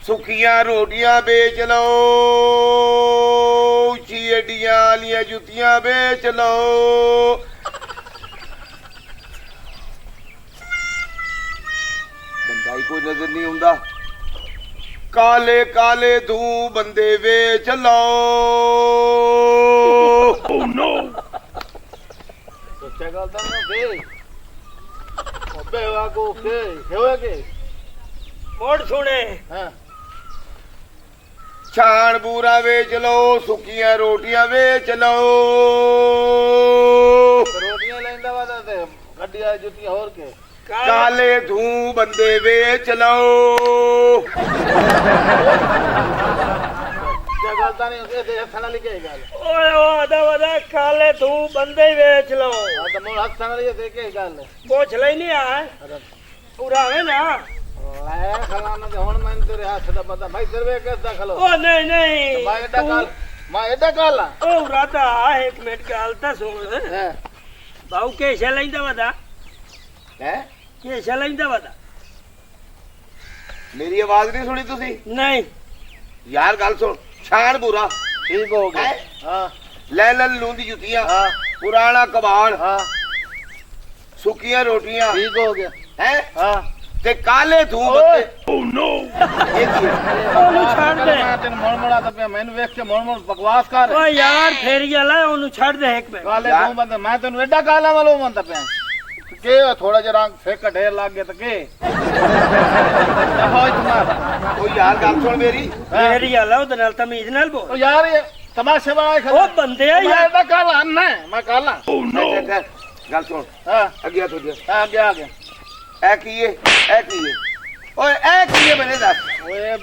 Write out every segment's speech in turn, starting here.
सुखियां रोटियां बेच लो, चीडियां वालियां जुतियां बेच लो। बंदा ही कोई नजर नहीं आउंदा। काले काले धू बंदे बेच लो। Oh no! सोचा गलता ना दे ओबे वागो के होए के मोड़ सुने हां छाण बूरा बेच लो, सुखियां रोटियां बेच लो। रोटियां लेंदा वादा ते गड्डियां जुतियां और के काले धू बंदे बेच लो। गलता नहीं उसे दे हथना लिखे गल ओए ओ आदा वादा काले तू बंदे ही बेच लो। हां तो मोर हथना लिखे दे के गल पूछ ले नहीं आ पूरा है ना लाया खलाना ते हुन मैं तेरे हाथ दा पता भाई दरवे के दखलो ओ नहीं नहीं मैं एडा काल ओ राता एक मिनट गाल ता सुन हां बाऊ के लेंदा वादा हैं के लेंदा वादा मेरी आवाज नहीं सुनी तुसी? नहीं यार गल सुन, छाण बूरा ठीक हो गया हां ले लूंदी जुतियां हां पुराना कबाड़ हां सुखियां रोटियां ठीक हो गया हैं हां ते काले धू बंदे। ओह नो ये की ओनु छाड़ दे मैं तेन मोड़ मोड़ा तो पे मैंने देख के मोड़ मोड़ बकवास कर ओ यार फेरी वाला ओनु छाड़ दे एक मिनट काले धू बंदे मैं तेन एडा काला वालो मन पे के थोड़ा जरा फेक ढेर लाग गया तो के हो तुम्हारा ओ यार गल सुन मेरी फेरी वाला ओदे नाल तमीज नाल बोल ओ यार ये तमाशे बनाए खड़ा ओ बंदे आ मैं यार एडा काला ना मैं काला ओह नो गल सुन हां अगिया तो दिया आ गया ए कीए ओए ए कीए मैंने दस ओए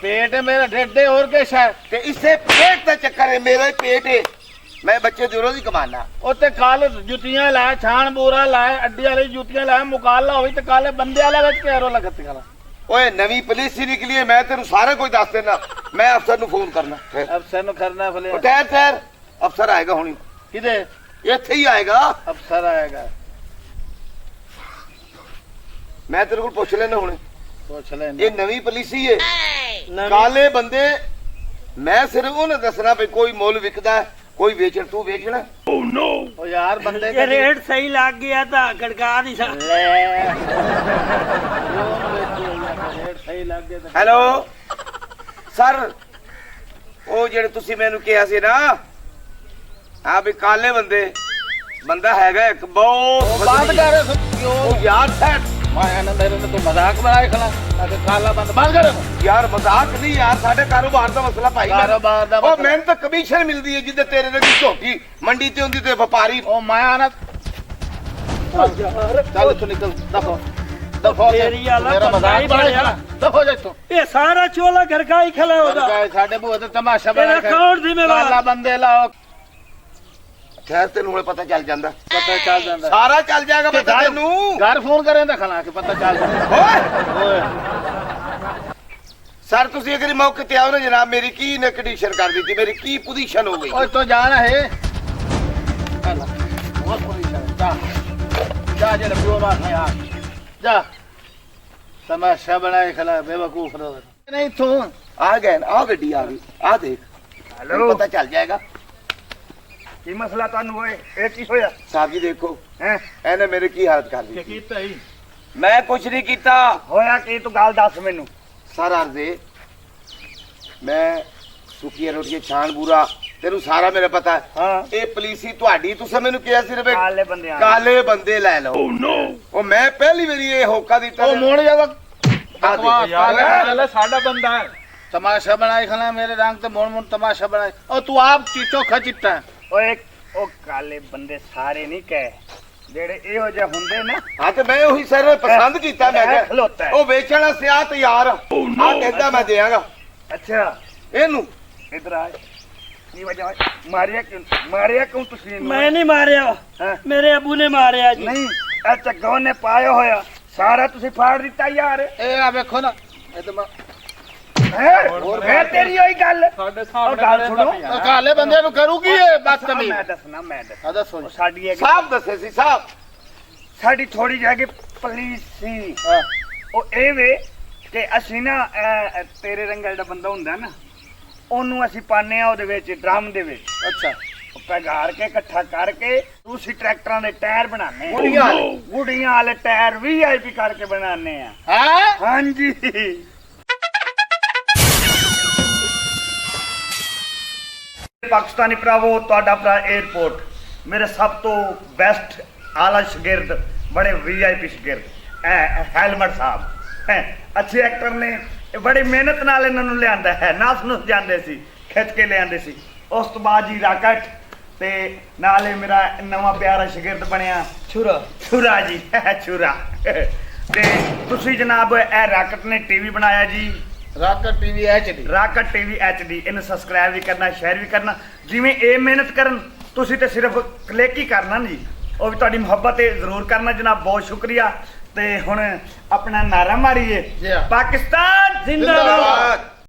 पेट है मेरा ढेडे और के शायद ते इससे पेट का चक्कर है, मेरा ही पेट है, मैं बच्चे दूरों ही कमाना। ओते काले जुतियां लाए छाण बोरा लाए अड्डी वाली जुतियां लाए मुकाला होई ते काले बंदे वाला विच केरो लगत गला ओए नवी पुलिस ही निकली है, मैं तेन सारा कुछ दस देना। मैं अफसर नु फोन करना। अफसर नु करना भले ओ ठहर ठहर, अफसर आएगा हुणी, किदे इत्थे ही आएगा। अफसर आएगा मैं तेरे को पूछ लेना हुणे। पूछ ले ये नवी पुलिस ही है, काले बंदे। मैं सिर्फ उन्हें दसना भाई कोई मोल विकदा है, कोई बेचण तू बेचना। ओह नो ओ यार बंदे ये रेट सही लग गया था गड़का दी सा ले रेट सही लग गया तो हेलो सर, ओ जेड़े तुसी मैनू कहा सी ना, हाँ भी काले बंदे बंदा हैगा एक बहुत बंद कर क्यों ओ यार सर मैं ना मेरे ने तो मजाक बनाए खला अगर काला बंद कर यार मजाक नहीं यार, साडे कारोबार दा मसला भाई। कारोबार दा ओ मैंने तो कमीशन मिलदी है जिद्दे तेरे ने झोटी मंडी ते हुंदी ते व्यापारी। ओ मैं आना चल तू निकल दफो दफो तेरी वाला मेरा बंदा ही मजाक बढ़िया। बनाए दफो जा तू ये सारा चोला घर का ही खला होगा साडे बूहे ते तमाशा तेरा बनाए कौन जिम्मेवार काला बंदे लाओ खैर तेन हुणे पता चल जांदा, पता चल जांदा सारा चल जाएगा पता तेनू। घर फोन करें तो खला के पता चल जांदा ओए ओए सर तुसी अगर मौके ते आओ ना जनाब, मेरी की ने कंडीशन कर दी थी, मेरी की पोजीशन हो गई। ओए तो जाना है चल बहुत पोजीशन जा जा जे पियो मार है यार जा तमाशा बनाए खला बेवकूफ रो नहीं तू आ गए ना, आ गड्डी आ गई, आ देख हेलो पता चल जाएगा। की मसला तानू होए ए की होया साहब जी देखो हैं एने मेरे की हालत कर दी। कीता ही मैं कुछ नहीं कीता होया की तू गाल दस मेनू सर अर्जे मैं सुखिया रोटियां छाण बूरा तेनू सारा मेरा पता है। हां ये पुलिसी तुहाडी तुसे मैनू किहा सिर्फ काले बंदे आ काले बंदे ले लो। ओह नो ओ मैं पहली बारी ये होका दिता। ओ मोड़ जावा बकवास यार साडा बंदा है तमाशा बनाए खला मेरे रंग ते मोड़ मोड़ तमाशा बनाए और तू आप चोखा चिट्टा है ओए ओ काले बंदे सारे नहीं कहे जेड़े एहो जे हुंदे ना हाँ तो मैं वही सर पसंद किया। मैं खलोता है ओ बेचना सिया तैयार आ कहता मैं देंगा अच्छा एनू। इधर आ की वजह मारिया क्यों तुसी मैं नहीं मारिया मेरे अबू ने मारिया जी नहीं अच्छा गौ ने पाया होया सारा तुसी फाड़ दिता यार ए आ देखो ना ए तो मैं तेरी होई गल साडे और गल सुनो काले बंदे नु करू की है बदतमीज मैं दसना दसो साडी साहब दसे सी साहब साडी थोड़ी जाके पुलिस सी ਉਹ ਇਹ ਵੇ ਕਿ ਅਸੀਂ ਨਾ ਤੇਰੇ ਰੰਗਾ ਜਿਹੜਾ ਬੰਦਾ ਹੁੰਦਾ ਨਾ ਉਹਨੂੰ ਅਸੀਂ ਪਾਣੇ ਆ ਉਹਦੇ ਵਿੱਚ ਡਰਮ ਦੇ ਵਿੱਚ ਅੱਛਾ ਉਹ ਪੈਗਾਰ ਕੇ ਇਕੱਠਾ ਕਰਕੇ ਦੂਸਰੀ ਟਰੈਕਟਰਾਂ ਦੇ ਟਾਇਰ ਬਣਾਣੇ ਗੁੜੀਆਂ ਵਾਲੇ ਟਾਇਰ VIP ਕਰਕੇ ਬਣਾਣੇ ਆ ਹਾਂ ਹਾਂਜੀ ਪਾਕਿਸਤਾਨੀ ਭਰਾਵੋ ਤੁਹਾਡਾ ਭਰਾ 에어ਪੋਰਟ ਮੇਰੇ ਸਭ ਤੋਂ ਬੈਸਟ ਆਲਾ ਸ਼ਾਗਿਰਦ ਬੜੇ VIP ਸ਼ਾਗਿਰਦ ਹੈਲਮਟ ਸਾਹਿਬ ਅੱਛੇ ਐਕਟਰ ਨੇ ਬੜੀ ਮਿਹਨਤ ਨਾਲ ਇਹਨਾਂ ਨੂੰ ਲਿਆਂਦਾ ਹੈ ਨਾਸ ਨੂੰ ਜਾਂਦੇ ਸੀ ਖਿੱਚ ਕੇ ਲਿਆਂਦੇ ਸੀ ਉਸ ਤੋਂ ਬਾਅਦ ਜੀ ਰਾਕਟ ਤੇ ਨਾਲੇ ਮੇਰਾ ਨਵਾਂ ਪਿਆਰਾ ਸ਼ਾਗਿਰਦ ਬਣਿਆ ਛੁਰਾ ਜੀ ਛੁਰਾ ਤੇ ਤੁਸੀਂ ਜਨਾਬ ਇਹ ਰਾਕਟ ਨੇ ਟੀਵੀ ਬਣਾਇਆ ਜੀ rocket TV HD rocket TV HD ਇਹਨੂੰ ਸਬਸਕ੍ਰਾਈਬ ਵੀ ਕਰਨਾ ਸ਼ੇਅਰ ਵੀ ਕਰਨਾ ਜਿਵੇਂ ਇਹ ਮਿਹਨਤ ਕਰਨ ਤੁਸੀਂ ਤੇ ਸਿਰਫ ਕਲਿੱਕ ਹੀ ਕਰਨਾ ਜੀ ਉਹ ਵੀ ਤੁਹਾਡੀ ਮੁਹੱਬਤ ਹੈ ਜ਼ਰੂਰ ਕਰਨਾ ਜਨਾਬ ਬਹੁਤ ਸ਼ੁਕਰੀਆ ਤੇ ਹੁਣ ਆਪਣਾ ਨਾਰਾ ਮਾਰੀਏ ਜੀ ਹਾਂ। ਪਾਕਿਸਤਾਨ ਜ਼ਿੰਦਾਬਾਦ।